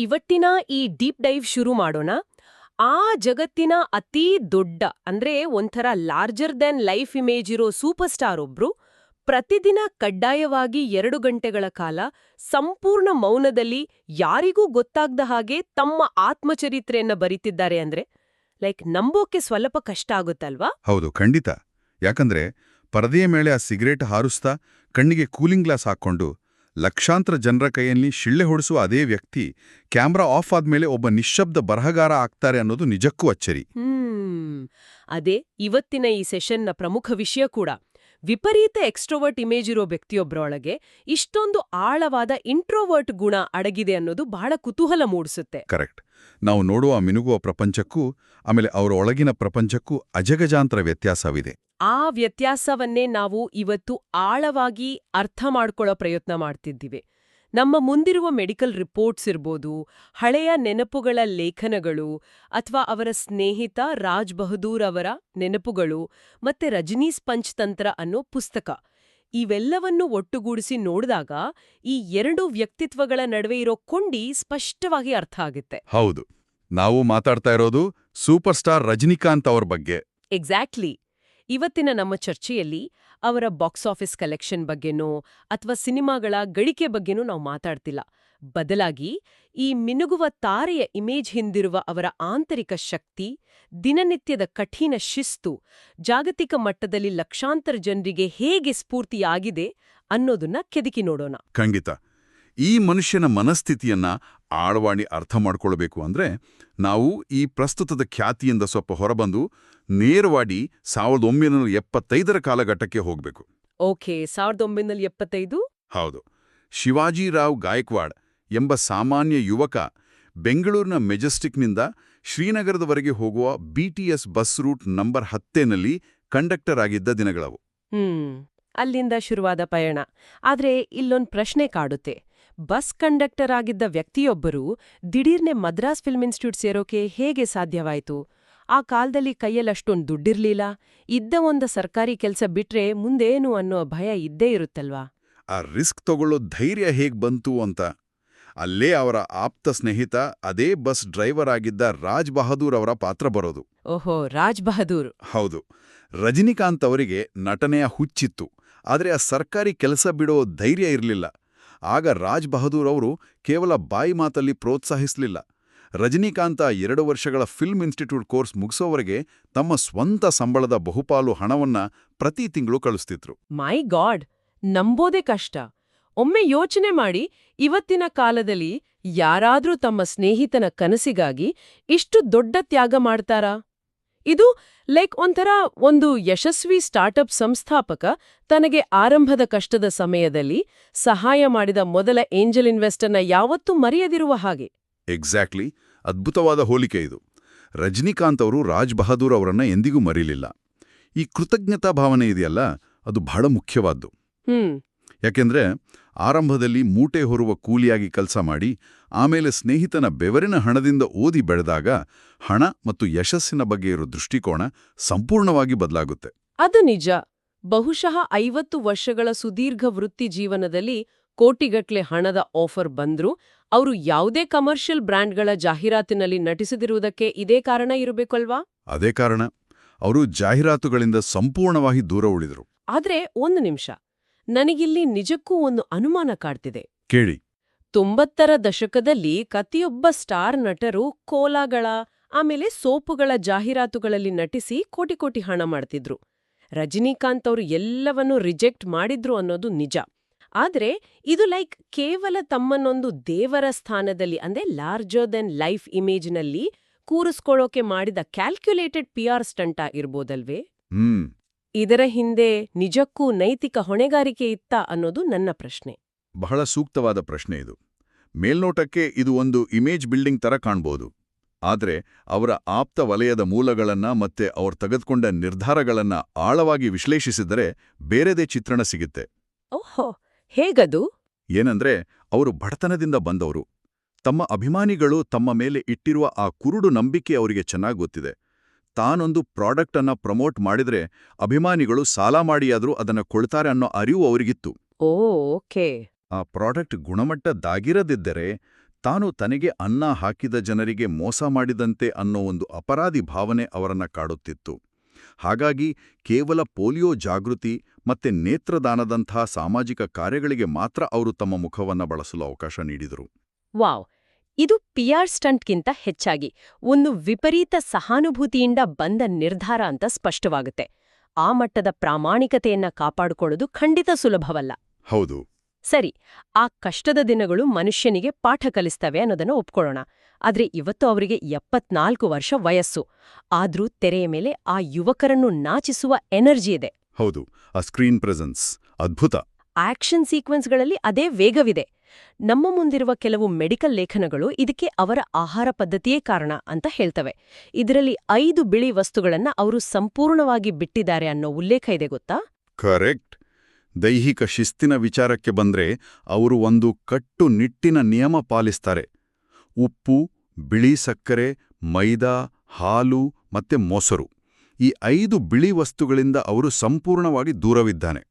ಇವತ್ತಿನ ಈ deep dive ಶುರು ಮಾಡೋಣ. ಆ ಜಗತ್ತಿನ ಅತೀ ದೊಡ್ಡ ಅಂದ್ರೆ ಒಂಥರ ಲಾರ್ಜರ್ ದೆನ್ ಲೈಫ್ ಇಮೇಜ್ ಇರೋ ಸೂಪರ್ ಸ್ಟಾರ್ ಒಬ್ರು ಪ್ರತಿದಿನ ಕಡ್ಡಾಯವಾಗಿ 2 ಗಂಟೆಗಳ ಕಾಲ ಸಂಪೂರ್ಣ ಮೌನದಲ್ಲಿ ಯಾರಿಗೂ ಗೊತ್ತಾಗ್ದ ಹಾಗೆ ತಮ್ಮ ಆತ್ಮಚರಿತ್ರೆಯನ್ನ ಬರೀತಿದ್ದಾರೆ ಅಂದ್ರೆ ನಂಬೋಕೆ ಸ್ವಲ್ಪ ಕಷ್ಟ ಆಗುತ್ತಲ್ವಾ? ಹೌದು, ಖಂಡಿತ. ಯಾಕಂದ್ರೆ ಪರದೆಯ ಮೇಲೆ ಆ ಸಿಗರೇಟ್ ಹಾರುಸ್ತಾ ಕಣ್ಣಿಗೆ ಕೂಲಿಂಗ್ ಗ್ಲಾಸ್ ಹಾಕ್ಕೊಂಡು ಲಕ್ಷಾಂತರ ಜನರ ಕೈಯಲ್ಲಿ ಶಿಳ್ಳೆ ಹೊಡಿಸುವ ಅದೇ ವ್ಯಕ್ತಿ ಕ್ಯಾಮ್ರಾ ಆಫ್ ಆದ್ಮೇಲೆ ಒಬ್ಬ ನಿಶ್ಶಬ್ದ ಬರಹಗಾರ ಆಗ್ತಾರೆ ಅನ್ನೋದು ನಿಜಕ್ಕೂ ಅಚ್ಚರಿ. ಅದೇ ಇವತ್ತಿನ ಈ ಸೆಷನ್ನ ಪ್ರಮುಖ ವಿಷಯ ಕೂಡ. ವಿಪರೀತ ಎಕ್ಸ್ಟ್ರೋವರ್ಟ್ ಇಮೇಜ್ ಇರೋ ವ್ಯಕ್ತಿಯೊಬ್ಬರೊಳಗೆ ಇಷ್ಟೊಂದು ಆಳವಾದ ಇಂಟ್ರೋವರ್ಟ್ ಗುಣ ಅಡಗಿದೆ ಅನ್ನೋದು ಬಹಳ ಕುತೂಹಲ ಮೂಡಿಸುತ್ತೆ. ಕರೆಕ್ಟ್. ನಾವು ನೋಡುವ ಮಿನುಗುವ ಪ್ರಪಂಚಕ್ಕೂ ಆಮೇಲೆ ಅವರ ಒಳಗಿನ ಪ್ರಪಂಚಕ್ಕೂ ಅಜಗಜಾಂತರ ವ್ಯತ್ಯಾಸವಿದೆ. ಆ ವ್ಯತ್ಯಾಸವನ್ನೇ ನಾವು ಇವತ್ತು ಆಳವಾಗಿ ಅರ್ಥ ಮಾಡ್ಕೊಳ್ಳೋ ಪ್ರಯತ್ನ ಮಾಡ್ತಿದ್ದೀವಿ. ನಮ್ಮ ಮುಂದಿರುವ ಮೆಡಿಕಲ್ ರಿಪೋರ್ಟ್ಸ್ ಇರ್ಬೋದು, ಹಳೆಯ ನೆನಪುಗಳ ಲೇಖನಗಳು, ಅಥವಾ ಅವರ ಸ್ನೇಹಿತ ರಾಜ್ ಬಹದ್ದೂರ್ ಅವರ ನೆನಪುಗಳು ಮತ್ತೆ ರಜನೀಸ್ ಪಂಚತಂತ್ರ ಅನ್ನೋ ಪುಸ್ತಕ, ಇವೆಲ್ಲವನ್ನೂ ಒಟ್ಟುಗೂಡಿಸಿ ನೋಡಿದಾಗ ಈ 2 ವ್ಯಕ್ತಿತ್ವಗಳ ನಡುವೆ ಇರೋ ಕೊಂಡಿ ಸ್ಪಷ್ಟವಾಗಿ ಅರ್ಥ ಆಗುತ್ತೆ. ಹೌದು, ನಾವು ಮಾತಾಡ್ತಾ ಇರೋದು ಸೂಪರ್ ಸ್ಟಾರ್ ರಜನಿಕಾಂತ್ ಅವ್ರ ಬಗ್ಗೆ. ಎಕ್ಸಾಕ್ಟ್ಲಿ. ಇವತ್ತಿನ ನಮ್ಮ ಚರ್ಚೆಯಲ್ಲಿ ಅವರ ಬಾಕ್ಸ್ ಆಫೀಸ್ ಕಲೆಕ್ಷನ್ ಬಗ್ಗೆನೋ ಅಥವಾ ಸಿನಿಮಾಗಳ ಗಳಿಕೆ ಬಗ್ಗೆನೂ ನಾವು ಮಾತಾಡ್ತಿಲ್ಲ. ಬದಲಾಗಿ ಈ ಮಿನುಗುವ ತಾರೆಯ ಇಮೇಜ್ ಹಿಂದಿರುವ ಅವರ ಆಂತರಿಕ ಶಕ್ತಿ, ದಿನನಿತ್ಯದ ಕಠಿಣ ಶಿಸ್ತು, ಜಾಗತಿಕ ಮಟ್ಟದಲ್ಲಿ ಲಕ್ಷಾಂತರ ಜನರಿಗೆ ಹೇಗೆ ಸ್ಫೂರ್ತಿಯಾಗಿದೆ ಅನ್ನೋದನ್ನ ಕೆದಕಿ ನೋಡೋಣ. ಖಂಡಿತ. ಈ ಮನುಷ್ಯನ ಮನಸ್ಥಿತಿಯನ್ನ ಆಳವಾಣಿ ಅರ್ಥ ಮಾಡ್ಕೊಳ್ಬೇಕು ಅಂದ್ರೆ ನಾವು ಈ ಪ್ರಸ್ತುತದ ಖ್ಯಾತಿಯಿಂದ ಸ್ವಲ್ಪ ಹೊರಬಂದು ನೇರವಾಗಿ 1975ರ ಕಾಲಘಟ್ಟಕ್ಕೆ ಹೋಗ್ಬೇಕು. ಓಕೆ, 1975? ಹೌದು. ಶಿವಾಜಿರಾವ್ ಗಾಯಕ್ವಾಡ್ ಎಂಬ ಸಾಮಾನ್ಯ ಯುವಕ ಬೆಂಗಳೂರಿನ ಮೆಜೆಸ್ಟಿಕ್ನಿಂದ ಶ್ರೀನಗರದವರೆಗೆ ಹೋಗುವ BTS ಬಸ್ ರೂಟ್ ನಂಬರ್ 10ನಲ್ಲಿ ಕಂಡಕ್ಟರ್ ಆಗಿದ್ದ ದಿನಗಳವು. ಅಲ್ಲಿಂದ ಶುರುವಾದ ಪಯಣ. ಆದ್ರೆ ಇಲ್ಲೊಂದು ಪ್ರಶ್ನೆ ಕಾಡುತ್ತೆ. ಬಸ್ ಕಂಡಕ್ಟರ್ ಆಗಿದ್ದ ವ್ಯಕ್ತಿಯೊಬ್ಬರು ದಿಢೀರ್ನೆ ಮದ್ರಾಸ್ ಫಿಲ್ಮ್ ಇನ್ಸ್ಟಿಟ್ಯೂಟ್ ಸೇರೋಕೆ ಹೇಗೆ ಸಾಧ್ಯವಾಯಿತು? ಆ ಕಾಲದಲ್ಲಿ ಕೈಯಲ್ಲಷ್ಟೊಂದು ದುಡ್ಡಿರ್ಲಿಲ್ಲ. ಇದ್ದ ಒಂದು ಸರ್ಕಾರಿ ಕೆಲಸ ಬಿಟ್ರೆ ಮುಂದೇನು ಅನ್ನೋ ಭಯ ಇದ್ದೇ ಇರುತ್ತಲ್ವಾ? ಆ ರಿಸ್ಕ್ ತಗೊಳ್ಳೋ ಧೈರ್ಯ ಹೇಗ್ ಬಂತು ಅಂತ ಅಲ್ಲೇ ಅವರ ಆಪ್ತ ಸ್ನೇಹಿತ, ಅದೇ ಬಸ್ ಡ್ರೈವರ್ ಆಗಿದ್ದ ರಾಜ್ ಬಹದ್ದೂರ್ ಅವರ ಪಾತ್ರ ಬರೋದು. ಓಹೋ, ರಾಜ್ ಬಹದ್ದೂರ್. ಹೌದು. ರಜನಿಕಾಂತ್ ಅವರಿಗೆ ನಟನೆಯ ಹುಚ್ಚಿತ್ತು, ಆದರೆ ಆ ಸರ್ಕಾರಿ ಕೆಲಸ ಬಿಡೋ ಧೈರ್ಯ ಇರಲಿಲ್ಲ. ಆಗ ರಾಜ್ ಬಹದ್ದೂರ್ ಅವರು ಕೇವಲ ಬಾಯಿ ಮಾತಲ್ಲಿ ಪ್ರೋತ್ಸಾಹಿಸಲಿಲ್ಲ. ರಜನಿಕಾಂತ 2 ವರ್ಷಗಳ ಫಿಲ್ಮ್ ಇನ್ಸ್ಟಿಟ್ಯೂಟ್ ಕೋರ್ಸ್ ಮುಗಿಸೋವರೆಗೆ ತಮ್ಮ ಸ್ವಂತ ಸಂಬಳದ ಬಹುಪಾಲು ಹಣವನ್ನ ಪ್ರತಿ ತಿಂಗಳು ಕಳಿಸ್ತಿದ್ರು. ಮೈ ಗಾಡ್, ನಂಬೋದೇ ಕಷ್ಟ. ಒಮ್ಮೆ ಯೋಚನೆ ಮಾಡಿ, ಇವತ್ತಿನ ಕಾಲದಲ್ಲಿ ಯಾರಾದ್ರೂ ತಮ್ಮ ಸ್ನೇಹಿತನ ಕನಸಿಗಾಗಿ ಇಷ್ಟು ದೊಡ್ಡ ತ್ಯಾಗ ಮಾಡ್ತಾರಾ? ಇದು ಒಂಥರ ಒಂದು ಯಶಸ್ವಿ ಸ್ಟಾರ್ಟ್ಅಪ್ ಸಂಸ್ಥಾಪಕ ತನಗೆ ಆರಂಭದ ಕಷ್ಟದ ಸಮಯದಲ್ಲಿ ಸಹಾಯ ಮಾಡಿದ ಮೊದಲ ಏಂಜಲ್ ಇನ್ವೆಸ್ಟರ್ನ ಯಾವತ್ತೂ ಮರೆಯದಿರುವ ಹಾಗೆ. ಎಕ್ಸಾಕ್ಟ್ಲಿ. ಅದ್ಭುತವಾದ ಹೋಲಿಕೆ ಇದು. ರಜನಿಕಾಂತ್ ಅವರು ರಾಜ್ ಬಹದ್ದೂರ್ ಅವರನ್ನ ಎಂದಿಗೂ ಮರೀಲಿಲ್ಲ. ಈ ಕೃತಜ್ಞತಾ ಭಾವನೆ ಇದೆಯಲ್ಲ, ಅದು ಬಹಳ ಮುಖ್ಯವಾದ್ದು. ಯಾಕೆಂದ್ರೆ ಆರಂಭದಲ್ಲಿ ಮೂಟೆ ಹೊರುವ ಕೂಲಿಯಾಗಿ ಕೆಲಸ ಮಾಡಿ ಆಮೇಲೆ ಸ್ನೇಹಿತನ ಬೆವರಿನ ಹಣದಿಂದ ಓದಿ ಬೆಳೆದಾಗ ಹಣ ಮತ್ತು ಯಶಸ್ಸಿನ ಬಗ್ಗೆ ಇರೋ ದೃಷ್ಟಿಕೋನ ಸಂಪೂರ್ಣವಾಗಿ ಬದಲಾಗುತ್ತೆ. ಅದು ನಿಜ. ಬಹುಶಃ 50 ವರ್ಷಗಳ ಸುದೀರ್ಘ ವೃತ್ತಿ ಜೀವನದಲ್ಲಿ ಕೋಟಿಗಟ್ಲೆ ಹಣದ ಆಫರ್ ಬಂದ್ರೂ ಅವರು ಯಾವುದೇ ಕಮರ್ಷಿಯಲ್ ಬ್ರ್ಯಾಂಡ್ಗಳ ಜಾಹೀರಾತಿನಲ್ಲಿ ನಟಿಸದಿರುವುದಕ್ಕೆ ಇದೇ ಕಾರಣ ಇರಬೇಕಲ್ವಾ? ಅದೇ ಕಾರಣ. ಅವರು ಜಾಹೀರಾತುಗಳಿಂದ ಸಂಪೂರ್ಣವಾಗಿ ದೂರ ಉಳಿದರು. ಆದ್ರೆ ಒಂದು ನಿಮಿಷ, ನನಗಿಲ್ಲಿ ನಿಜಕ್ಕೂ ಒಂದು ಅನುಮಾನ ಕಾಡ್ತಿದೆ. ಕೇಳಿ. 90ರ ದಶಕದಲ್ಲಿ ಪ್ರತಿಯೊಬ್ಬ ಸ್ಟಾರ್ ನಟರು ಕೋಲಾಗಳ ಆಮೇಲೆ ಸೋಪುಗಳ ಜಾಹೀರಾತುಗಳಲ್ಲಿ ನಟಿಸಿ ಕೋಟಿ ಕೋಟಿ ಹಣ ಮಾಡ್ತಿದ್ರು. ರಜನಿಕಾಂತ್ ಅವರು ಎಲ್ಲವನ್ನೂ ರಿಜೆಕ್ಟ್ ಮಾಡಿದ್ರು ಅನ್ನೋದು ನಿಜ. ಆದ್ರೆ ಇದು ಕೇವಲ ತಮ್ಮನ್ನೊಂದು ದೇವರ ಸ್ಥಾನದಲ್ಲಿ ಅಂದ್ರೆ ಲಾರ್ಜರ್ ದೆನ್ ಲೈಫ್ ಇಮೇಜ್ನಲ್ಲಿ ಕೂರಿಸ್ಕೊಳ್ಳೋಕೆ ಮಾಡಿದ ಕ್ಯಾಲ್ಕ್ಯುಲೇಟೆಡ್ PR ಸ್ಟಂಟ ಇರ್ಬೋದಲ್ವೇ? ಇದರ ಹಿಂದೆ ನಿಜಕ್ಕೂ ನೈತಿಕ ಹೊಣೆಗಾರಿಕೆ ಇತ್ತಾ ಅನ್ನೋದು ನನ್ನ ಪ್ರಶ್ನೆ. ಬಹಳ ಸೂಕ್ತವಾದ ಪ್ರಶ್ನೆ ಇದು. ಮೇಲ್ನೋಟಕ್ಕೆ ಇದು ಒಂದು ಇಮೇಜ್ ಬಿಲ್ಡಿಂಗ್ ತರ ಕಾಣ್ಬೋದು. ಆದ್ರೆ ಅವರ ಆಪ್ತ ವಲಯದ ಮೂಲಗಳನ್ನ ಮತ್ತೆ ಅವ್ರು ತೆಗೆದುಕೊಂಡ ನಿರ್ಧಾರಗಳನ್ನ ಆಳವಾಗಿ ವಿಶ್ಲೇಷಿಸಿದರೆ ಬೇರೆದೇ ಚಿತ್ರಣ ಸಿಗುತ್ತೆ. ಓಹೋ, ಹೇಗದು? ಏನಂದ್ರೆ ಅವರು ಬಡತನದಿಂದ ಬಂದವರು. ತಮ್ಮ ಅಭಿಮಾನಿಗಳು ತಮ್ಮ ಮೇಲೆ ಇಟ್ಟಿರುವ ಆ ಕುರುಡು ನಂಬಿಕೆ ಅವರಿಗೆ ಚೆನ್ನಾಗಿ ಗೊತ್ತಿದೆ. ತಾನೊಂದು ಪ್ರಾಡಕ್ಟ್ ಅನ್ನ ಪ್ರಮೋಟ್ ಮಾಡಿದ್ರೆ ಅಭಿಮಾನಿಗಳು ಸಾಲ ಮಾಡಿಯಾದ್ರೂ ಅದನ್ನ ಕೊಳ್ತಾರೆ ಅನ್ನೋ ಅರಿವು ಅವರಿಗಿತ್ತು. ಓಕೆ. ಆ ಪ್ರಾಡಕ್ಟ್ ಗುಣಮಟ್ಟದ್ದಾಗಿರದಿದ್ದರೆ ತಾನು ತನಗೆ ಅನ್ನ ಹಾಕಿದ ಜನರಿಗೆ ಮೋಸ ಮಾಡಿದಂತೆ ಅನ್ನೋ ಒಂದು ಅಪರಾಧಿ ಭಾವನೆ ಅವರನ್ನ ಕಾಡುತ್ತಿತ್ತು. ಹಾಗಾಗಿ ಕೇವಲ ಪೋಲಿಯೋ ಜಾಗೃತಿ ಮತ್ತೆ ನೇತ್ರದಾನದಂಥ ಸಾಮಾಜಿಕ ಕಾರ್ಯಗಳಿಗೆ ಮಾತ್ರ ಅವರು ತಮ್ಮ ಮುಖವನ್ನ ಬಳಸಲು ಅವಕಾಶ ನೀಡಿದರು. ವಾವ್, ಇದು ಪಿಆರ್ ಸ್ಟಂಟ್ಗಿಂತ ಹೆಚ್ಚಾಗಿ ಒಂದು ವಿಪರೀತ ಸಹಾನುಭೂತಿಯಿಂದ ಬಂದ ನಿರ್ಧಾರ ಅಂತ ಸ್ಪಷ್ಟವಾಗುತ್ತೆ. ಆ ಮಟ್ಟದ ಪ್ರಾಮಾಣಿಕತೆಯನ್ನ ಕಾಪಾಡಿಕೊಳ್ಳೋದು ಖಂಡಿತ ಸುಲಭವಲ್ಲ. ಹೌದು. ಸರಿ, ಆ ಕಷ್ಟದ ದಿನಗಳು ಮನುಷ್ಯನಿಗೆ ಪಾಠ ಕಲಿಸ್ತವೆ ಅನ್ನೋದನ್ನು ಒಪ್ಕೊಳ್ಳೋಣ. ಆದ್ರೆ ಇವತ್ತು ಅವರಿಗೆ 74 ವರ್ಷ ವಯಸ್ಸು. ಆದ್ರೂ ತೆರೆಯ ಮೇಲೆ ಆ ಯುವಕರನ್ನು ನಾಚಿಸುವ ಎನರ್ಜಿ ಇದೆ. ಹೌದು, ಆ ಸ್ಕ್ರೀನ್ ಪ್ರೆಸೆನ್ಸ್ ಅದ್ಭುತ. ಆಕ್ಷನ್ ಸೀಕ್ವೆನ್ಸ್ಗಳಲ್ಲಿ ಅದೇ ವೇಗವಿದೆ. ನಮ್ಮ ಮುಂದಿರುವ ಕೆಲವು ಮೆಡಿಕಲ್ ಲೇಖನಗಳು ಇದಕ್ಕೆ ಅವರ ಆಹಾರ ಪದ್ಧತಿಯೇ ಕಾರಣ ಅಂತ ಹೇಳ್ತವೆ. ಇದರಲ್ಲಿ 5 ಬಿಳಿ ವಸ್ತುಗಳನ್ನ ಅವರು ಸಂಪೂರ್ಣವಾಗಿ ಬಿಟ್ಟಿದ್ದಾರೆ ಅನ್ನೋ ಉಲ್ಲೇಖ ಇದೆ ಗೊತ್ತಾ? ಕರೆಕ್ಟ್. ದೈಹಿಕ ಶಿಸ್ತಿನ ವಿಚಾರಕ್ಕೆ ಬಂದ್ರೆ ಅವರು ಒಂದು ಕಟ್ಟುನಿಟ್ಟಿನ ನಿಯಮ ಪಾಲಿಸ್ತಾರೆ. ಉಪ್ಪು, ಬಿಳಿ ಸಕ್ಕರೆ, ಮೈದಾ, ಹಾಲು ಮತ್ತೆ ಮೊಸರು, ಈ 5 ಬಿಳಿ ವಸ್ತುಗಳಿಂದ ಅವರು ಸಂಪೂರ್ಣವಾಗಿ ದೂರವಿದ್ದಾನೆ.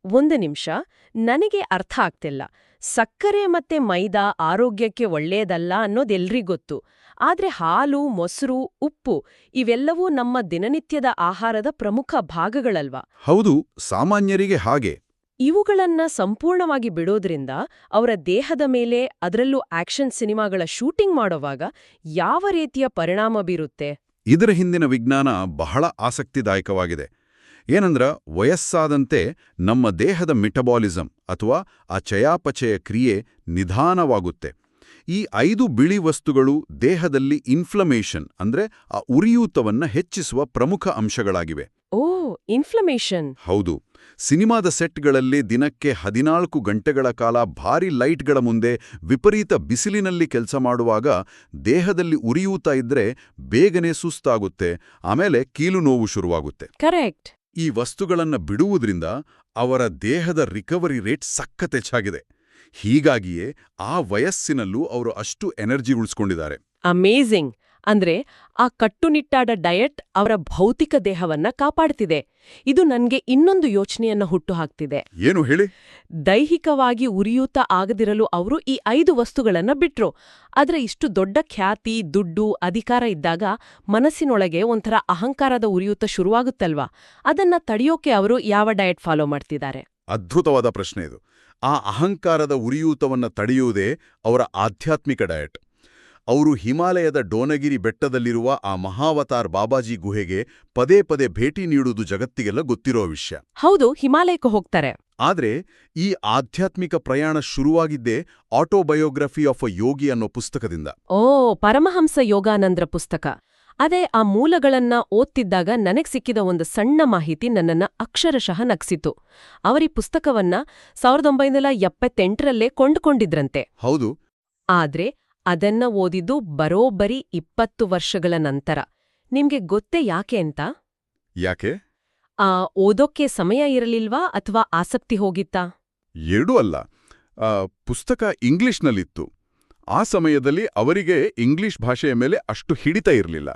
ಒಂದು ನಿಮಿಷ, ನನಗೆ ಅರ್ಥ ಆಗ್ತಿಲ್ಲ. ಸಕ್ಕರೆ ಮತ್ತೆ ಮೈದಾ ಆರೋಗ್ಯಕ್ಕೆ ಒಳ್ಳೆಯದಲ್ಲ ಅನ್ನೋದೆಲ್ರಿಗೊತ್ತು. ಆದ್ರೆ ಹಾಲು, ಮೊಸರು, ಉಪ್ಪು ಇವೆಲ್ಲವೂ ನಮ್ಮ ದಿನನಿತ್ಯದ ಆಹಾರದ ಪ್ರಮುಖ ಭಾಗಗಳಲ್ವಾ? ಹೌದು, ಸಾಮಾನ್ಯರಿಗೆ ಹಾಗೆ. ಇವುಗಳನ್ನ ಸಂಪೂರ್ಣವಾಗಿ ಬಿಡೋದ್ರಿಂದ ಅವರ ದೇಹದ ಮೇಲೆ, ಅದರಲ್ಲೂ ಆಕ್ಷನ್ ಸಿನಿಮಾಗಳ ಶೂಟಿಂಗ್ ಮಾಡೋವಾಗ ಯಾವ ರೀತಿಯ ಪರಿಣಾಮ ಬೀರುತ್ತೆ? ಇದರ ಹಿಂದಿನ ವಿಜ್ಞಾನ ಬಹಳ ಆಸಕ್ತಿದಾಯಕವಾಗಿದೆ. ಏನಂದ್ರ, ವಯಸ್ಸಾದಂತೆ ನಮ್ಮ ದೇಹದ ಮೆಟಬಾಲಿಸಂ ಅಥವಾ ಆ ಚಯಾಪಚಯ ಕ್ರಿಯೆ ನಿಧಾನವಾಗುತ್ತೆ. ಈ 5 ಬಿಳಿ ವಸ್ತುಗಳು ದೇಹದಲ್ಲಿ ಇನ್ಫ್ಲಮೇಷನ್ ಅಂದ್ರೆ ಆ ಉರಿಯೂತವನ್ನ ಹೆಚ್ಚಿಸುವ ಪ್ರಮುಖ ಅಂಶಗಳಾಗಿವೆ. ಓ, ಇನ್ಫ್ಲಮೇಷನ್. ಹೌದು. ಸಿನಿಮಾದ ಸೆಟ್ಗಳಲ್ಲಿ ದಿನಕ್ಕೆ 14 ಗಂಟೆಗಳ ಕಾಲ ಭಾರಿ ಲೈಟ್ಗಳ ಮುಂದೆ ವಿಪರೀತ ಬಿಸಿಲಿನಲ್ಲಿ ಕೆಲಸ ಮಾಡುವಾಗ ದೇಹದಲ್ಲಿ ಉರಿಯೂತ ಇದ್ರೆ ಬೇಗನೆ ಸುಸ್ತಾಗುತ್ತೆ, ಆಮೇಲೆ ಕೀಲು ನೋವು ಶುರುವಾಗುತ್ತೆ. ಕರೆಕ್ಟ್. ಈ ವಸ್ತುಗಳನ್ನ ಬಿಡುವುದರಿಂದ ಅವರ ದೇಹದ ರಿಕವರಿ ರೇಟ್ ಸಖತ್ತೆಚ್ಚಾಗಿದೆ. ಹೀಗಾಗಿಯೇ ಆ ವಯಸ್ಸಿನಲ್ಲೂ ಅವರು ಅಷ್ಟು ಎನರ್ಜಿ ಉಳಿಸ್ಕೊಂಡಿದ್ದಾರೆ. ಅಮೇಝಿಂಗ್. ಅಂದ್ರೆ ಆ ಕಟ್ಟುನಿಟ್ಟಾದ ಡಯಟ್ ಅವರ ಭೌತಿಕ ದೇಹವನ್ನ ಕಾಪಾಡ್ತಿದೆ. ಇದು ನನ್ಗೆ ಇನ್ನೊಂದು ಯೋಚನೆಯನ್ನ ಹುಟ್ಟುಹಾಕ್ತಿದೆ. ಏನು ಹೇಳಿ? ದೈಹಿಕವಾಗಿ ಉರಿಯೂತ ಆಗದಿರಲು ಅವರು ಈ 5 ವಸ್ತುಗಳನ್ನ ಬಿಟ್ರು. ಆದ್ರೆ ಇಷ್ಟು ದೊಡ್ಡ ಖ್ಯಾತಿ, ದುಡ್ಡು, ಅಧಿಕಾರ ಇದ್ದಾಗ ಮನಸ್ಸಿನೊಳಗೆ ಒಂಥರ ಅಹಂಕಾರದ ಉರಿಯೂತ ಶುರುವಾಗುತ್ತಲ್ವಾ? ಅದನ್ನ ತಡೆಯೋಕೆ ಅವರು ಯಾವ ಡಯಟ್ ಫಾಲೋ ಮಾಡ್ತಿದ್ದಾರೆ? ಅದ್ಭುತವಾದ ಪ್ರಶ್ನೆ ಇದು. ಆ ಅಹಂಕಾರದ ಉರಿಯೂತವನ್ನ ತಡೆಯುವುದೇ ಅವರ ಆಧ್ಯಾತ್ಮಿಕ ಡಯಟ್. ಅವರು ಹಿಮಾಲಯದ ಡೋನಗಿರಿ ಬೆಟ್ಟದಲ್ಲಿರುವ ಆ ಮಹಾವತಾರ್ ಬಾಬಾಜಿ ಗುಹೆಗೆ ಪದೇ ಪದೇ ಭೇಟಿ ನೀಡುವುದು ಜಗತ್ತಿಗೆಲ್ಲ ಗೊತ್ತಿರೋ ವಿಷಯ. ಹೌದು, ಹಿಮಾಲಯಕ್ಕೆ ಹೋಗ್ತಾರೆ. ಆದ್ರೆ ಈ ಆಧ್ಯಾತ್ಮಿಕ ಪ್ರಯಾಣ ಶುರುವಾಗಿದ್ದೇ ಆಟೋಬಯೋಗ್ರಫಿ ಆಫ್ ಅ ಯೋಗಿ ಅನ್ನೋ ಪುಸ್ತಕದಿಂದ. ಓ, ಪರಮಹಂಸ ಯೋಗಾನಂದ್ರ ಪುಸ್ತಕ. ಅದೇ ಆ ಮೂಲಗಳನ್ನ ಓದ್ತಿದ್ದಾಗ ನನಗ್ ಸಿಕ್ಕಿದ ಒಂದು ಸಣ್ಣ ಮಾಹಿತಿ ನನ್ನನ್ನ ಅಕ್ಷರಶಃ ನಗ್ಸಿತು. ಅವರೀ ಪುಸ್ತಕವನ್ನ 1978ರಲ್ಲೇ ಕೊಂಡುಕೊಂಡಿದ್ರಂತೆ. ಹೌದು. ಆದ್ರೆ ಅದನ್ನ ಓದಿದ್ದು ಬರೋಬ್ಬರಿ 20 ವರ್ಷಗಳ ನಂತರ. ನಿಮ್ಗೆ ಗೊತ್ತೇ ಯಾಕೆ ಅಂತ? ಯಾಕೆ? ಓದೋಕ್ಕೆ ಸಮಯ ಇರಲಿಲ್ವಾ ಅಥವಾ ಆಸಕ್ತಿ ಹೋಗಿತ್ತಾ? ಎರಡೂ ಅಲ್ಲ. ಪುಸ್ತಕ ಇಂಗ್ಲಿಷ್ನಲ್ಲಿತ್ತು. ಆ ಸಮಯದಲ್ಲಿ ಅವರಿಗೆ ಇಂಗ್ಲಿಷ್ ಭಾಷೆಯ ಮೇಲೆ ಅಷ್ಟು ಹಿಡಿತ ಇರಲಿಲ್ಲ.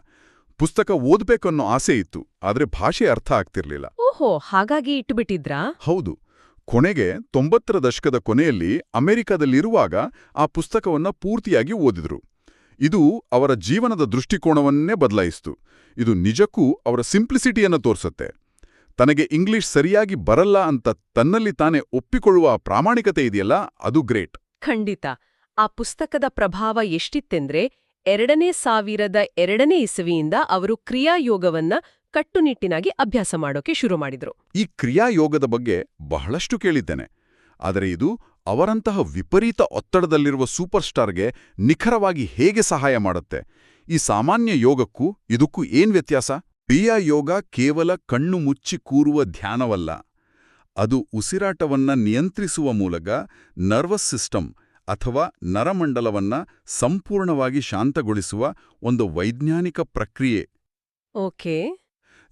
ಪುಸ್ತಕ ಓದ್ಬೇಕನ್ನೋ ಆಸೆ ಇತ್ತು, ಆದ್ರೆ ಭಾಷೆ ಅರ್ಥ ಆಗ್ತಿರ್ಲಿಲ್ಲ. ಓಹೋ, ಹಾಗಾಗಿ ಇಟ್ಟುಬಿಟ್ಟಿದ್ರಾ? ಹೌದು. ಕೊನೆಗೆ 90ರ ದಶಕದ ಕೊನೆಯಲ್ಲಿ ಅಮೆರಿಕದಲ್ಲಿರುವಾಗ ಆ ಪುಸ್ತಕವನ್ನ ಪೂರ್ತಿಯಾಗಿ ಓದಿದ್ರು. ಇದು ಅವರ ಜೀವನದ ದೃಷ್ಟಿಕೋನವನ್ನೇ ಬದಲಾಯಿಸಿತು. ಇದು ನಿಜಕ್ಕೂ ಅವರ ಸಿಂಪ್ಲಿಸಿಟಿಯನ್ನ ತೋರ್ಸತ್ತೆ. ತನಗೆ ಇಂಗ್ಲಿಷ್ ಸರಿಯಾಗಿ ಬರಲ್ಲ ಅಂತ ತನ್ನಲ್ಲಿ ತಾನೇ ಒಪ್ಪಿಕೊಳ್ಳುವ ಪ್ರಾಮಾಣಿಕತೆ ಇದೆಯಲ್ಲ, ಅದು ಗ್ರೇಟ್. ಖಂಡಿತ. ಆ ಪುಸ್ತಕದ ಪ್ರಭಾವ ಎಷ್ಟಿತ್ತೆಂದ್ರೆ 2002ನೇ ಇಸವಿಯಿಂದ ಅವರು ಕ್ರಿಯಾಯೋಗವನ್ನ ಕಟ್ಟುನಿಟ್ಟಿನಾಗಿ ಅಭ್ಯಾಸ ಮಾಡೋಕೆ ಶುರು ಮಾಡಿದ್ರು. ಈ ಕ್ರಿಯಾಯೋಗದ ಬಗ್ಗೆ ಬಹಳಷ್ಟು ಕೇಳಿದ್ದೇನೆ. ಆದರೆ ಇದು ಅವರಂತಹ ವಿಪರೀತ ಒತ್ತಡದಲ್ಲಿರುವ ಸೂಪರ್ ಸ್ಟಾರ್ಗೆ ನಿಖರವಾಗಿ ಹೇಗೆ ಸಹಾಯ ಮಾಡುತ್ತೆ? ಈ ಸಾಮಾನ್ಯ ಯೋಗಕ್ಕೂ ಇದಕ್ಕೂ ಏನ್ ವ್ಯತ್ಯಾಸ? ಕ್ರಿಯಾಯೋಗ ಕೇವಲ ಕಣ್ಣು ಮುಚ್ಚಿ ಕೂರುವ ಧ್ಯಾನವಲ್ಲ. ಅದು ಉಸಿರಾಟವನ್ನ ನಿಯಂತ್ರಿಸುವ ಮೂಲಕ ನರ್ವಸ್ ಸಿಸ್ಟಮ್ ಅಥವಾ ನರಮಂಡಲವನ್ನ ಸಂಪೂರ್ಣವಾಗಿ ಶಾಂತಗೊಳಿಸುವ ಒಂದು ವೈಜ್ಞಾನಿಕ ಪ್ರಕ್ರಿಯೆ. ಓಕೆ.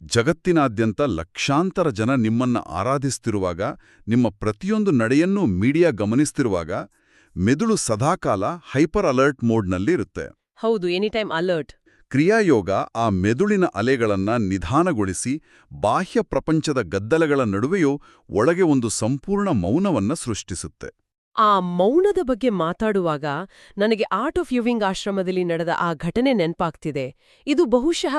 ಜಗತ್ತಿನಾದ್ಯಂತ ಲಕ್ಷಾಂತರ ಜನ ನಿಮ್ಮನ್ನ ಆರಾಧಿಸ್ತಿರುವಾಗ, ನಿಮ್ಮ ಪ್ರತಿಯೊಂದು ನಡೆಯನ್ನೂ ಮೀಡಿಯಾ ಗಮನಿಸ್ತಿರುವಾಗ, ಮೆದುಳು ಸದಾಕಾಲ ಹೈಪರ್ ಅಲರ್ಟ್ ಮೋಡ್ನಲ್ಲಿ ಇರುತ್ತೆ. ಹೌದು, ಎನಿಟೈಮ್ ಅಲರ್ಟ್. ಕ್ರಿಯಾಯೋಗ ಆ ಮೆದುಳಿನ ಅಲೆಗಳನ್ನ ನಿಧಾನಗೊಳಿಸಿ ಬಾಹ್ಯ ಪ್ರಪಂಚದ ಗದ್ದಲಗಳ ನಡುವೆಯೂ ಒಳಗೆ ಒಂದು ಸಂಪೂರ್ಣ ಮೌನವನ್ನ ಸೃಷ್ಟಿಸುತ್ತೆ. ಆ ಮೌನದ ಬಗ್ಗೆ ಮಾತಾಡುವಾಗ ನನಗೆ ಆರ್ಟ್ ಆಫ್ ಲಿವಿಂಗ್ ಆಶ್ರಮದಲ್ಲಿ ನಡೆದ ಆ ಘಟನೆ ನೆನಪಾಗ್ತಿದೆ. ಇದು ಬಹುಶಃ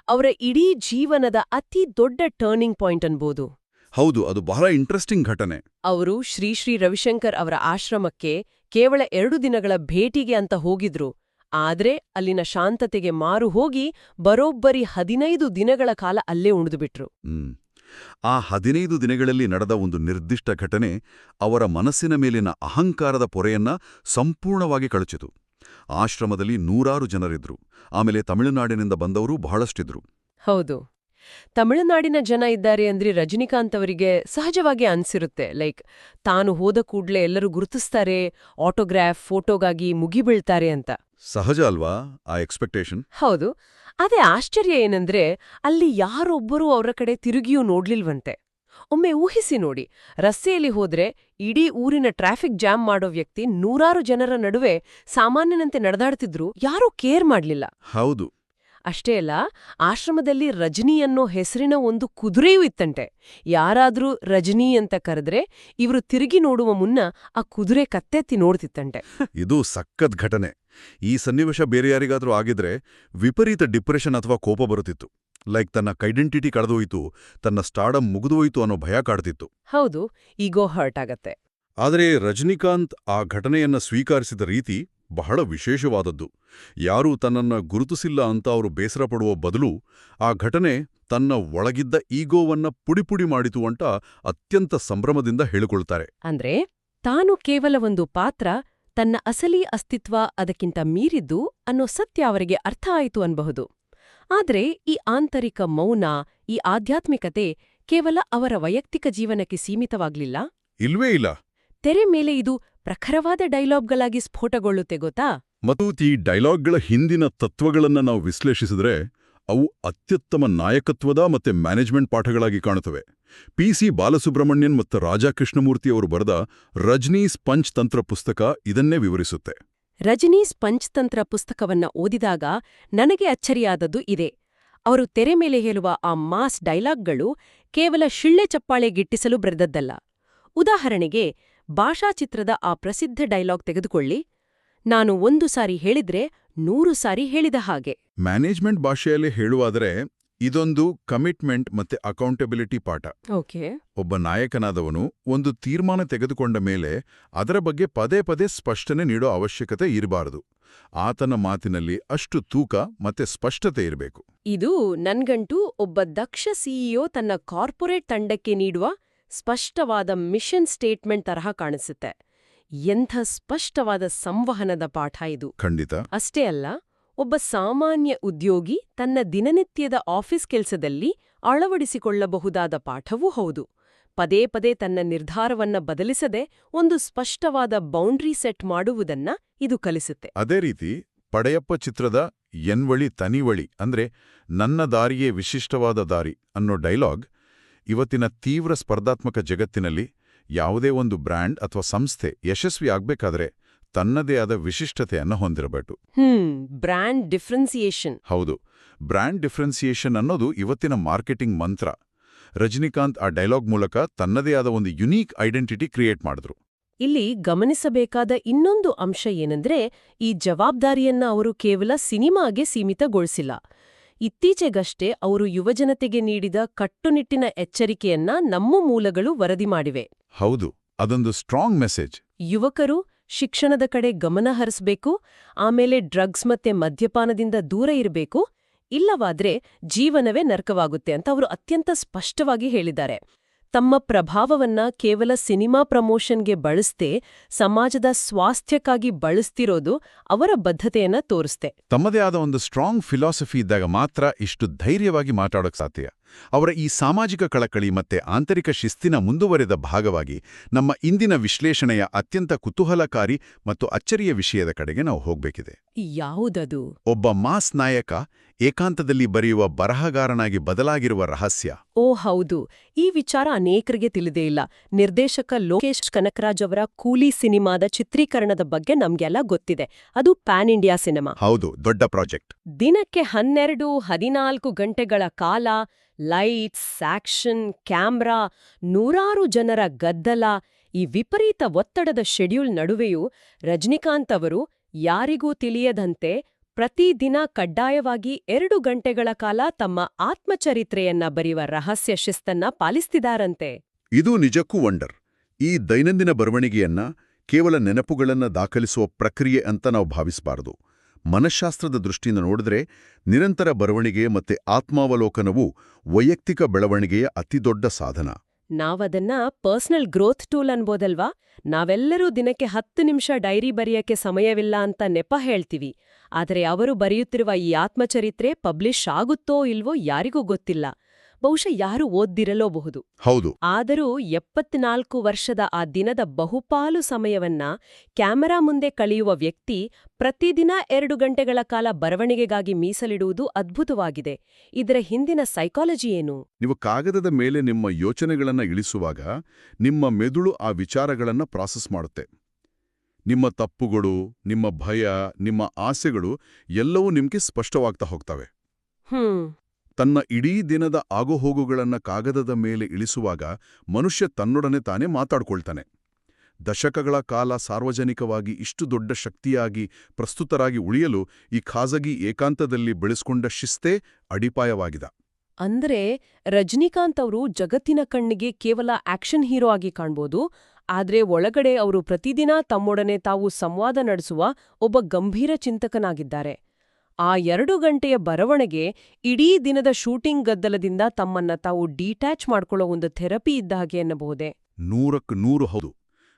ಅವರ ಇಡೀ ಜೀವನದ ಅತಿ ದೊಡ್ಡ ಟರ್ನಿಂಗ್ ಪಾಯಿಂಟ್ ಅನ್ಬೋದು. ಹೌದು, ಅದು ಬಹಳ ಇಂಟ್ರೆಸ್ಟಿಂಗ್ ಘಟನೆ. ಅವರು ಶ್ರೀ ಶ್ರೀ ರವಿಶಂಕರ್ ಅವರ ಆಶ್ರಮಕ್ಕೆ ಕೇವಲ 2 ದಿನಗಳ ಭೇಟಿಗೆ ಅಂತ ಹೋಗಿದ್ರು. ಆದ್ರೆ ಅಲ್ಲಿನ ಶಾಂತತೆಗೆ ಮಾರು ಹೋಗಿ ಬರೋಬ್ಬರಿ 15 ದಿನಗಳ ಕಾಲ ಅಲ್ಲೇ ಉಳಿದುಬಿಟ್ರು. ಆ 15 ದಿನಗಳಲ್ಲಿ ನಡೆದ ಒಂದು ನಿರ್ದಿಷ್ಟ ಘಟನೆ ಅವರ ಮನಸ್ಸಿನ ಮೇಲಿನ ಅಹಂಕಾರದ ಪೊರೆಯನ್ನ ಸಂಪೂರ್ಣವಾಗಿ ಕಳಚಿತು. ಆಶ್ರಮದಲ್ಲಿ 100 ಜನರಿದ್ರು. ಆಮೇಲೆ ತಮಿಳುನಾಡಿನಿಂದ ಬಂದವರು ಬಹಳಷ್ಟಿದ್ರು. ಹೌದು, ತಮಿಳುನಾಡಿನ ಜನ ಇದ್ದಾರೆ ಅಂದ್ರೆ ರಜನಿಕಾಂತ್ ಅವರಿಗೆ ಸಹಜವಾಗಿ ಅನ್ಸಿರುತ್ತೆ. ತಾನು ಹೋದ ಕೂಡ್ಲೆ ಎಲ್ಲರೂ ಗುರುತಿಸ್ತಾರೆ, ಆಟೋಗ್ರಾಫ್, ಫೋಟೋಗಾಗಿ ಮುಗಿಬೀಳ್ತಾರೆ ಅಂತ. ಸಹಜ ಅಲ್ವಾ ಆ ಎಕ್ಸ್ಪೆಕ್ಟೇಷನ್? ಹೌದು. ಅದೇ ಆಶ್ಚರ್ಯ ಏನಂದ್ರೆ ಅಲ್ಲಿ ಯಾರೊಬ್ಬರೂ ಅವರ ಕಡೆ ತಿರುಗಿಯೂ ನೋಡ್ಲಿಲ್ವಂತೆ. ಒಮ್ಮೆ ಊಹಿಸಿ ನೋಡಿ, ರಸ್ತೆಯಲ್ಲಿ ಹೋದ್ರೆ ಇಡೀ ಊರಿನ ಟ್ರಾಫಿಕ್ ಜಾಮ್ ಮಾಡೋ ವ್ಯಕ್ತಿ 100 ಜನರ ನಡುವೆ ಸಾಮಾನ್ಯನಂತೆ ನಡೆದಾಡ್ತಿದ್ರು, ಯಾರೂ ಕೇರ್ ಮಾಡ್ಲಿಲ್ಲ. ಹೌದು. ಅಷ್ಟೇ ಅಲ್ಲ, ಆಶ್ರಮದಲ್ಲಿ ರಜನಿ ಅನ್ನೋ ಹೆಸರಿನ ಒಂದು ಕುದುರೆಯೂ ಇತ್ತಂತೆ. ಯಾರಾದ್ರೂ ರಜನಿ ಅಂತ ಕರೆದ್ರೆ ಇವರು ತಿರುಗಿ ನೋಡುವ ಮುನ್ನ ಆ ಕುದುರೆ ಕತ್ತೆತ್ತಿ ನೋಡ್ತಿತ್ತಂತೆ. ಇದು ಸಖತ್ ಘಟನೆ. ಈ ಸನ್ನಿವೇಶ ಬೇರೆ ಯಾರಿಗಾದ್ರೂ ಆಗಿದ್ರೆ ವಿಪರೀತ ಡಿಪ್ರೆಷನ್ ಅಥವಾ ಕೋಪ ಬರುತ್ತಿತ್ತು. ತನ್ನ ಐಡೆಂಟಿಟಿ ಕಳೆದೋಯ್ತು, ತನ್ನ ಸ್ಟಾರ್ಡಮ್ ಮುಗಿದೋಯ್ತು ಅನ್ನೋ ಭಯ ಕಾಡ್ತಿತ್ತು. ಹೌದು, ಈಗೋ ಹರ್ಟ್ ಆಗತ್ತೆ. ಆದರೆ ರಜನಿಕಾಂತ್ ಆ ಘಟನೆಯನ್ನ ಸ್ವೀಕರಿಸಿದ ರೀತಿ ಬಹಳ ವಿಶೇಷವಾದದ್ದು. ಯಾರೂ ತನ್ನನ್ನ ಗುರುತಿಸಿಲ್ಲ ಅಂತ ಅವರು ಬೇಸರ ಪಡುವ ಬದಲು ಆ ಘಟನೆ ತನ್ನ ಒಳಗಿದ್ದ ಈಗೋವನ್ನ ಪುಡಿಪುಡಿ ಮಾಡಿತು ಅಂತ ಅತ್ಯಂತ ಸಂಭ್ರಮದಿಂದ ಹೇಳಿಕೊಳ್ತಾರೆ. ಅಂದ್ರೆ ತಾನು ಕೇವಲ ಒಂದು ಪಾತ್ರ, ತನ್ನ ಅಸಲಿ ಅಸ್ತಿತ್ವ ಅದಕ್ಕಿಂತ ಮೀರಿದ್ದು ಅನ್ನೋ ಸತ್ಯ ಅವರಿಗೆ ಅರ್ಥ ಆಯಿತು ಅನ್ಬಹುದು. ಆದ್ರೆ ಈ ಆಂತರಿಕ ಮೌನ, ಈ ಆಧ್ಯಾತ್ಮಿಕತೆ ಕೇವಲ ಅವರ ವೈಯಕ್ತಿಕ ಜೀವನಕ್ಕೆ ಸೀಮಿತವಾಗ್ಲಿಲ್ಲ. ಇಲ್ವೇ ಇಲ್ಲ. ತೆರೆ ಮೇಲೆ ಇದು ಪ್ರಖರವಾದ ಡೈಲಾಗ್ಗಳಾಗಿ ಸ್ಫೋಟಗೊಳ್ಳುತ್ತೆ ಗೊತ್ತಾ? ಮತ್ತು ಈ ಡೈಲಾಗ್ಗಳ ಹಿಂದಿನ ತತ್ವಗಳನ್ನ ನಾವು ವಿಶ್ಲೇಷಿಸಿದ್ರೆ ಅವು ಅತ್ಯುತ್ತಮ ನಾಯಕತ್ವದ ಮತ್ತೆ ಮ್ಯಾನೇಜ್ಮೆಂಟ್ ಪಾಠಗಳಾಗಿ ಕಾಣುತ್ತವೆ. ಪಿ.ಸಿ. ಬಾಲಸುಬ್ರಹ್ಮಣ್ಯನ್ ಮತ್ತು ರಾಜಾ ಕೃಷ್ಣಮೂರ್ತಿಯವರು ಬರೆದ ರಜನೀಸ್ ಪಂಚತಂತ್ರ ಪುಸ್ತಕ ಇದನ್ನೇ ವಿವರಿಸುತ್ತೆ. ರಜನೀಸ್ ಪಂಚತಂತ್ರ ಪುಸ್ತಕವನ್ನ ಓದಿದಾಗ ನನಗೆ ಅಚ್ಚರಿಯಾದದ್ದು ಇದೆ. ಅವರು ತೆರೆ ಮೇಲೆ ಹೇಳುವ ಆ ಮಾಸ್ ಡೈಲಾಗ್ಗಳು ಕೇವಲ ಶಿಳ್ಳೆ ಚಪ್ಪಾಳೆ ಗಿಟ್ಟಿಸಲು ಬರೆದದ್ದಲ್ಲ. ಉದಾಹರಣೆಗೆ, ಭಾಷಾ ಚಿತ್ರದ ಆ ಪ್ರಸಿದ್ಧ ಡೈಲಾಗ್ ತೆಗೆದುಕೊಳ್ಳಿ, ನಾನು 1 ಸಾರಿ ಹೇಳಿದ್ರೆ 100 ಸಾರಿ ಹೇಳಿದ ಹಾಗೆ. ಮ್ಯಾನೇಜ್ಮೆಂಟ್ ಭಾಷೆಯಲ್ಲಿ ಹೇಳುವಾದರೆ ಇದೊಂದು ಕಮಿಟ್ಮೆಂಟ್ ಮತ್ತೆ ಅಕೌಂಟಬಿಲಿಟಿ ಪಾಠ. ಓಕೆ. ಒಬ್ಬ ನಾಯಕನಾದವನು ಒಂದು ತೀರ್ಮಾನ ತೆಗೆದುಕೊಂಡ ಮೇಲೆ ಅದರ ಬಗ್ಗೆ ಪದೇ ಪದೇ ಸ್ಪಷ್ಟನೆ ನೀಡೋ ಅವಶ್ಯಕತೆ ಇರಬಾರದು. ಆತನ ಮಾತಿನಲ್ಲಿ ಅಷ್ಟು ತೂಕ ಮತ್ತೆ ಸ್ಪಷ್ಟತೆ ಇರಬೇಕು. ಇದು ನನ್ಗಂಟೂ ಒಬ್ಬ ದಕ್ಷ ಸಿಇಒ ತನ್ನ ಕಾರ್ಪೊರೇಟ್ ತಂಡಕ್ಕೆ ನೀಡುವ ಸ್ಪಷ್ಟವಾದ ಮಿಷನ್ ಸ್ಟೇಟ್ಮೆಂಟ್ ತರಹ ಕಾಣಿಸುತ್ತೆ. ಎಂಥ ಸ್ಪಷ್ಟವಾದ ಸಂವಹನದ ಪಾಠ ಇದು. ಖಂಡಿತ. ಅಷ್ಟೇ ಅಲ್ಲ, ಒಬ್ಬ ಸಾಮಾನ್ಯ ಉದ್ಯೋಗಿ ತನ್ನ ದಿನನಿತ್ಯದ ಆಫೀಸ್ ಕೆಲಸದಲ್ಲಿ ಅಳವಡಿಸಿಕೊಳ್ಳಬಹುದಾದ ಪಾಠವೂ ಹೌದು. ಪದೇ ಪದೇ ತನ್ನ ನಿರ್ಧಾರವನ್ನ ಬದಲಿಸದೆ ಒಂದು ಸ್ಪಷ್ಟವಾದ ಬೌಂಡ್ರಿ ಸೆಟ್ ಮಾಡುವುದನ್ನ ಇದು ಕಲಿಸುತ್ತೆ. ಅದೇ ರೀತಿ ಪಡೆಯಪ್ಪ ಚಿತ್ರದ ಎನ್ವಳಿ ತನಿವಳಿ ಅಂದ್ರೆ ನನ್ನ ದಾರಿಯೇ ವಿಶಿಷ್ಟವಾದ ದಾರಿ ಅನ್ನೋ ಡೈಲಾಗ್ ಇವತ್ತಿನ ತೀವ್ರ ಸ್ಪರ್ಧಾತ್ಮಕ ಜಗತ್ತಿನಲ್ಲಿ ಯಾವುದೇ ಒಂದು ಬ್ರ್ಯಾಂಡ್ ಅಥವಾ ಸಂಸ್ಥೆ ಯಶಸ್ವಿ ಆಗ್ಬೇಕಾದ್ರೆ ತನ್ನದೇ ಆದ ವಿಶಿಷ್ಟತೆಯನ್ನು ಹೊಂದಿರಬೇಕು. Brand differentiation. ಹೌದು, ಬ್ರ್ಯಾಂಡ್ ಡಿಫ್ರೆನ್ಸಿಯೇಷನ್ ಅನ್ನೋದು ಇವತ್ತಿನ ಮಾರ್ಕೆಟಿಂಗ್ ಮಂತ್ರ. ರಜನಿಕಾಂತ್ ಆ ಡೈಲಾಗ್ ಮೂಲಕ ತನ್ನದೇ ಆದ ಒಂದು ಯುನೀಕ್ ಐಡೆಂಟಿಟಿ ಕ್ರಿಯೇಟ್ ಮಾಡಿದ್ರು. ಇಲ್ಲಿ ಗಮನಿಸಬೇಕಾದ ಇನ್ನೊಂದು ಅಂಶ ಏನಂದ್ರೆ, ಈ ಜವಾಬ್ದಾರಿಯನ್ನ ಅವರು ಕೇವಲ ಸಿನಿಮಾಗೆ ಸೀಮಿತಗೊಳಿಸಿಲ್ಲ. ಇತ್ತೀಚೆಗಷ್ಟೇ ಅವರು ಯುವಜನತೆಗೆ ನೀಡಿದ ಕಟ್ಟುನಿಟ್ಟಿನ ಎಚ್ಚರಿಕೆಯನ್ನ ನಮ್ಮ ಮೂಲಗಳು ವರದಿ ಮಾಡಿವೆ. ಹೌದು, ಅದೊಂದು ಸ್ಟ್ರಾಂಗ್ ಮೆಸೇಜ್. ಯುವಕರು ಶಿಕ್ಷಣದ ಕಡೆ ಗಮನ ಹರಿಸಬೇಕು, ಆಮೇಲೆ ಡ್ರಗ್ಸ್ ಮತ್ತೆ ಮದ್ಯಪಾನದಿಂದ ದೂರ ಇರಬೇಕು, ಇಲ್ಲವಾದ್ರೆ ಜೀವನವೇ ನರಕವಾಗುತ್ತೆ ಅಂತ ಅವರು ಅತ್ಯಂತ ಸ್ಪಷ್ಟವಾಗಿ ಹೇಳಿದ್ದಾರೆ. ತಮ್ಮ ಪ್ರಭಾವವನ್ನ ಕೇವಲ ಸಿನಿಮಾ ಪ್ರಮೋಷನ್ಗೆ ಬಳಸ್ದೇ ಸಮಾಜದ ಸ್ವಾಸ್ಥ್ಯಕ್ಕಾಗಿ ಬಳಸ್ತಿರೋದು ಅವರ ಬದ್ಧತೆಯನ್ನ ತೋರಿಸ್ತೆ. ತಮ್ಮದೇ ಆದ ಒಂದು ಸ್ಟ್ರಾಂಗ್ ಫಿಲಾಸಫಿ ಇದ್ದಾಗ ಮಾತ್ರ ಇಷ್ಟು ಧೈರ್ಯವಾಗಿ ಮಾತಾಡೋಕ್ ಸಾಧ್ಯ. ಅವರ ಈ ಸಾಮಾಜಿಕ ಕಳಕಳಿ ಮತ್ತೆ ಆಂತರಿಕ ಶಿಸ್ತಿನ ಮುಂದುವರೆದ ಭಾಗವಾಗಿ ನಮ್ಮ ಇಂದಿನ ವಿಶ್ಲೇಷಣೆಯ ಅತ್ಯಂತ ಕುತೂಹಲಕಾರಿ ಮತ್ತು ಅಚ್ಚರಿಯ ವಿಷಯದ ಕಡೆಗೆ ನಾವು ಹೋಗ್ಬೇಕಿದೆ. ಯಾವುದದು? ಒಬ್ಬ ಮಾಸ್ ನಾಯಕ ಏಕಾಂತದಲ್ಲಿ ಬರೆಯುವ ಬರಹಗಾರನಾಗಿ ಬದಲಾಗಿರುವ ರಹಸ್ಯ. ಓ ಹೌದು, ಈ ವಿಚಾರ ಅನೇಕರಿಗೆ ತಿಳಿದೇ ಇಲ್ಲ. ನಿರ್ದೇಶಕ ಲೋಕೇಶ್ ಕನಕರಾಜ್ ಅವರ ಕೂಲಿ ಸಿನಿಮಾದ ಚಿತ್ರೀಕರಣದ ಬಗ್ಗೆ ನಮ್ಗೆಲ್ಲ ಗೊತ್ತಿದೆ. ಅದು ಪ್ಯಾನ್ ಇಂಡಿಯಾ ಸಿನಿಮಾ. ಹೌದು, ದೊಡ್ಡ ಪ್ರಾಜೆಕ್ಟ್. ದಿನಕ್ಕೆ 12-14 ಗಂಟೆಗಳ ಕಾಲ ಲೈಟ್ಸ್, ಆಕ್ಷನ್, ಕ್ಯಾಮ್ರಾ, 100 ಜನರ ಗದ್ದಲ, ಈ ವಿಪರೀತ ಒತ್ತಡದ ಶೆಡ್ಯೂಲ್ ನಡುವೆಯೂ ರಜನಿಕಾಂತ್ ಅವರು ಯಾರಿಗೂ ತಿಳಿಯದಂತೆ ಪ್ರತಿದಿನ ಕಡ್ಡಾಯವಾಗಿ 2 ಗಂಟೆಗಳ ಕಾಲ ತಮ್ಮ ಆತ್ಮಚರಿತ್ರೆಯನ್ನ ಬರೆಯುವ ರಹಸ್ಯ ಶಿಸ್ತನ್ನ ಪಾಲಿಸ್ತಿದಾರಂತೆ. ಇದು ನಿಜಕ್ಕೂ ವಂಡರ್. ಈ ದೈನಂದಿನ ಬರವಣಿಗೆಯನ್ನ ಕೇವಲ ನೆನಪುಗಳನ್ನ ದಾಖಲಿಸುವ ಪ್ರಕ್ರಿಯೆ ಅಂತ ನಾವು ಭಾವಿಸಬಾರದು. ಮನಃಶಾಸ್ತ್ರದ ದೃಷ್ಟಿಯಿಂದ ನೋಡಿದ್ರೆ ನಿರಂತರ ಬರವಣಿಗೆ ಮತ್ತೆ ಆತ್ಮಾವಲೋಕನವು ವೈಯಕ್ತಿಕ ಬೆಳವಣಿಗೆಯ ಅತಿದೊಡ್ಡ ಸಾಧನ. ನಾವದನ್ನ ಪರ್ಸನಲ್ ಗ್ರೋತ್ ಟೂಲ್ ಅನ್ಬೋದಲ್ವಾ? ನಾವೆಲ್ಲರೂ ದಿನಕ್ಕೆ 10 ನಿಮಿಷ ಡೈರಿ ಬರೆಯಕ್ಕೆ ಸಮಯವಿಲ್ಲ ಅಂತ ನೆಪ ಹೇಳ್ತೀವಿ. ಆದರೆ ಅವರು ಬರೆಯುತ್ತಿರುವ ಈ ಆತ್ಮಚರಿತ್ರೆ ಪಬ್ಲಿಷ್ ಆಗುತ್ತೋ ಇಲ್ವೋ ಯಾರಿಗೂ ಗೊತ್ತಿಲ್ಲ. ಬಹುಶಃ ಯಾರೂ ಓದ್ದಿರಲೋಬಹುದು. ಹೌದು. ಆದರೂ 74 ವರ್ಷದ ಆ ದಿನದ ಬಹುಪಾಲು ಸಮಯವನ್ನ ಕ್ಯಾಮೆರಾ ಮುಂದೆ ಕಳೆಯುವ ವ್ಯಕ್ತಿ ಪ್ರತಿದಿನ 2 ಗಂಟೆಗಳ ಕಾಲ ಬರವಣಿಗೆಗಾಗಿ ಮೀಸಲಿಡುವುದು ಅದ್ಭುತವಾಗಿದೆ. ಇದರ ಹಿಂದಿನ ಸೈಕಾಲಜಿ ಏನು? ನೀವು ಕಾಗದದ ಮೇಲೆ ನಿಮ್ಮ ಯೋಚನೆಗಳನ್ನ ಇಳಿಸುವಾಗ ನಿಮ್ಮ ಮೆದುಳು ಆ ವಿಚಾರಗಳನ್ನ ಪ್ರಾಸೆಸ್ ಮಾಡುತ್ತೆ. ನಿಮ್ಮ ತಪ್ಪುಗಳು, ನಿಮ್ಮ ಭಯ, ನಿಮ್ಮ ಆಸೆಗಳು ಎಲ್ಲವೂ ನಿಮ್ಗೆ ಸ್ಪಷ್ಟವಾಗ್ತಾ ಹೋಗ್ತವೆ. ತನ್ನ ಇಡೀ ದಿನದ ಆಗುಹೋಗುಗಳನ್ನ ಕಾಗದದ ಮೇಲೆ ಇಳಿಸುವಾಗ ಮನುಷ್ಯ ತನ್ನೊಡನೆ ತಾನೇ ಮಾತಾಡ್ಕೊಳ್ತಾನೆ. ದಶಕಗಳ ಕಾಲ ಸಾರ್ವಜನಿಕವಾಗಿ ಇಷ್ಟು ದೊಡ್ಡ ಶಕ್ತಿಯಾಗಿ ಪ್ರಸ್ತುತರಾಗಿ ಉಳಿಯಲು ಈ ಖಾಸಗಿ ಏಕಾಂತದಲ್ಲಿ ಬೆಳೆಸ್ಕೊಂಡ ಶಿಸ್ತೇ ಅಡಿಪಾಯವಾಗಿದೆ. ಅಂದ್ರೆ ರಜನಿಕಾಂತ್ ಅವರು ಜಗತ್ತಿನ ಕಣ್ಣಿಗೆ ಕೇವಲ ಆಕ್ಷನ್ ಹೀರೋ ಆಗಿ ಕಾಣ್ಬೋದು, ಆದ್ರೆ ಒಳಗಡೆ ಅವರು ಪ್ರತಿದಿನ ತಮ್ಮೊಡನೆ ತಾವು ಸಂವಾದ ನಡೆಸುವ ಒಬ್ಬ ಗಂಭೀರ ಚಿಂತಕನಾಗಿದ್ದಾರೆ. ಆ 2 ಗಂಟೆಯ ಬರವಣಿಗೆ ಇಡೀ ದಿನದ ಶೂಟಿಂಗ್ ಗದ್ದಲದಿಂದ ತಮ್ಮನ್ನ ತಾವು ಡಿಟ್ಯಾಚ್ ಮಾಡ್ಕೊಳ್ಳೋ ಒಂದು ಥೆರಪಿ ಇದ್ದ ಹಾಗೆ ಎನ್ನಬಹುದೇ? 100ಕ್ಕೆ 100 ಹೌದು.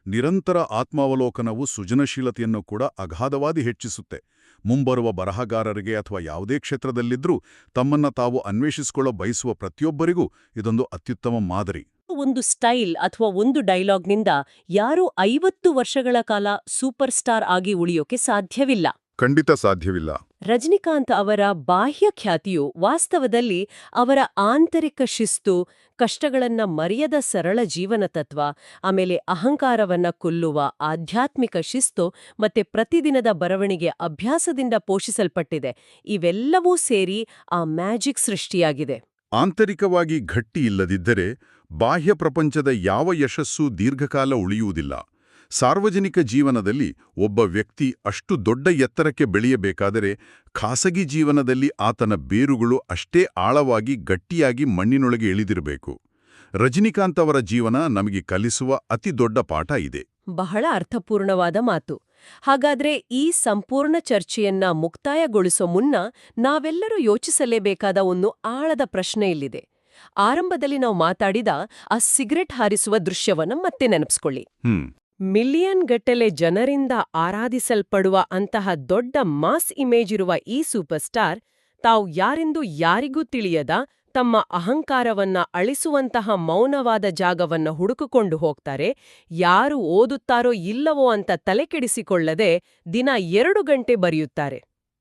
ನಿರಂತರ ಆತ್ಮಾವಲೋಕನವು ಸೃಜನಶೀಲತೆಯನ್ನು ಕೂಡ ಅಗಾಧವಾಗಿ ಹೆಚ್ಚಿಸುತ್ತೆ. ಮುಂಬರುವ ಬರಹಗಾರರಿಗೆ ಅಥವಾ ಯಾವುದೇ ಕ್ಷೇತ್ರದಲ್ಲಿದ್ರೂ ತಮ್ಮನ್ನ ತಾವು ಅನ್ವೇಷಿಸಿಕೊಳ್ಳೋ ಬಯಸುವ ಪ್ರತಿಯೊಬ್ಬರಿಗೂ ಇದೊಂದು ಅತ್ಯುತ್ತಮ ಮಾದರಿ. ಒಂದು ಸ್ಟೈಲ್ ಅಥವಾ ಒಂದು ಡೈಲಾಗ್ನಿಂದ ಯಾರೂ 50 ವರ್ಷಗಳ ಕಾಲ ಸೂಪರ್ ಸ್ಟಾರ್ ಆಗಿ ಉಳಿಯೋಕೆ ಸಾಧ್ಯವಿಲ್ಲ. ಖಂಡಿತ ಸಾಧ್ಯವಿಲ್ಲ. ರಜನಿಕಾಂತ್ ಅವರ ಬಾಹ್ಯ ಖ್ಯಾತಿಯು ವಾಸ್ತವದಲ್ಲಿ ಅವರ ಆಂತರಿಕ ಶಿಸ್ತು, ಕಷ್ಟಗಳನ್ನ ಮರೆಯದ ಸರಳ ಜೀವನ ತತ್ವ, ಆಮೇಲೆ ಅಹಂಕಾರವನ್ನ ಕೊಲ್ಲುವ ಆಧ್ಯಾತ್ಮಿಕ ಶಿಸ್ತು ಮತ್ತೆ ಪ್ರತಿದಿನದ ಬರವಣಿಗೆ ಅಭ್ಯಾಸದಿಂದ ಪೋಷಿಸಲ್ಪಟ್ಟಿದೆ. ಇವೆಲ್ಲವೂ ಸೇರಿ ಆ ಮ್ಯಾಜಿಕ್ ಸೃಷ್ಟಿಯಾಗಿದೆ. ಆಂತರಿಕವಾಗಿ ಗಟ್ಟಿ ಇಲ್ಲದಿದ್ದರೆ ಬಾಹ್ಯ ಪ್ರಪಂಚದ ಯಾವ ಯಶಸ್ಸೂ ದೀರ್ಘಕಾಲ ಉಳಿಯುವುದಿಲ್ಲ. ಸಾರ್ವಜನಿಕ ಜೀವನದಲ್ಲಿ ಒಬ್ಬ ವ್ಯಕ್ತಿ ಅಷ್ಟು ದೊಡ್ಡ ಎತ್ತರಕ್ಕೆ ಬೆಳೆಯಬೇಕಾದರೆ ಖಾಸಗಿ ಜೀವನದಲ್ಲಿ ಆತನ ಬೇರುಗಳು ಅಷ್ಟೇ ಆಳವಾಗಿ ಗಟ್ಟಿಯಾಗಿ ಮಣ್ಣಿನೊಳಗೆ ಇಳಿದಿರಬೇಕು. ರಜನಿಕಾಂತ್ ಅವರ ಜೀವನ ನಮಗೆ ಕಲಿಸುವ ಅತಿ ದೊಡ್ಡ ಪಾಠ ಇದೆ. ಬಹಳ ಅರ್ಥಪೂರ್ಣವಾದ ಮಾತು. ಹಾಗಾದ್ರೆ ಈ ಸಂಪೂರ್ಣ ಚರ್ಚೆಯನ್ನ ಮುಕ್ತಾಯಗೊಳಿಸೋ ಮುನ್ನ ನಾವೆಲ್ಲರೂ ಯೋಚಿಸಲೇಬೇಕಾದ ಒಂದು ಆಳದ ಪ್ರಶ್ನೆ ಇಲ್ಲಿದೆ. ಆರಂಭದಲ್ಲಿ ನಾವು ಮಾತಾಡಿದ ಆ ಸಿಗರೆಟ್ ಹಾರಿಸುವ ದೃಶ್ಯವನ್ನ ಮತ್ತೆ ನೆನಪಿಸ್ಕೊಳ್ಳಿ. ಮಿಲಿಯನ್ ಗಟ್ಟಲೆ ಜನರಿಂದ ಆರಾಧಿಸಲ್ಪಡುವ ಅಂತಹ ದೊಡ್ಡ ಮಾಸ್ ಇಮೇಜ್ ಇರುವ ಈ ಸೂಪರ್ ಸ್ಟಾರ್ ತಾವು ಯಾರೆಂದು ಯಾರಿಗೂ ತಿಳಿಯದ ತಮ್ಮ ಅಹಂಕಾರವನ್ನ ಅಳಿಸುವಂತಹ ಮೌನವಾದ ಜಾಗವನ್ನ ಹುಡುಕಿಕೊಂಡು ಹೋಗ್ತಾರೆ. ಯಾರು ಓದುತ್ತಾರೋ ಇಲ್ಲವೋ ಅಂತ ತಲೆಕೆಡಿಸಿಕೊಳ್ಳದೆ ದಿನ 2 ಗಂಟೆ ಬರೆಯುತ್ತಾರೆ.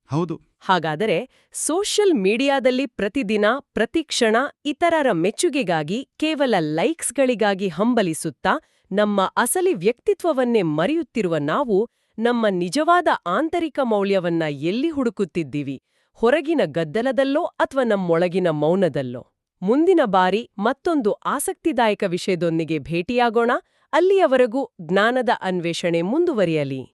ಹೌದು. ಹಾಗಾದರೆ ಸೋಷಿಯಲ್ ಮೀಡಿಯಾದಲ್ಲಿ ಪ್ರತಿದಿನ ಪ್ರತಿಕ್ಷಣ ಇತರರ ಮೆಚ್ಚುಗೆಗಾಗಿ ಕೇವಲ ಲೈಕ್ಸ್ಗಳಿಗಾಗಿ ಹಂಬಲಿಸುತ್ತಾ ನಮ್ಮ ಅಸಲಿ ವ್ಯಕ್ತಿತ್ವವನ್ನೇ ಮರೆಯುತ್ತಿರುವ ನಾವು ನಮ್ಮ ನಿಜವಾದ ಆಂತರಿಕ ಮೌಲ್ಯವನ್ನ ಎಲ್ಲಿ ಹುಡುಕುತ್ತಿದ್ದೀವಿ? ಹೊರಗಿನ ಗದ್ದಲದಲ್ಲೋ ಅಥವಾ ನಮ್ಮೊಳಗಿನ ಮೌನದಲ್ಲೋ? ಮುಂದಿನ ಬಾರಿ ಮತ್ತೊಂದು ಆಸಕ್ತಿದಾಯಕ ವಿಷಯದೊಂದಿಗೆ ಭೇಟಿಯಾಗೋಣ. ಅಲ್ಲಿಯವರೆಗೂ ಜ್ಞಾನದ ಅನ್ವೇಷಣೆ ಮುಂದುವರಿಯಲಿ.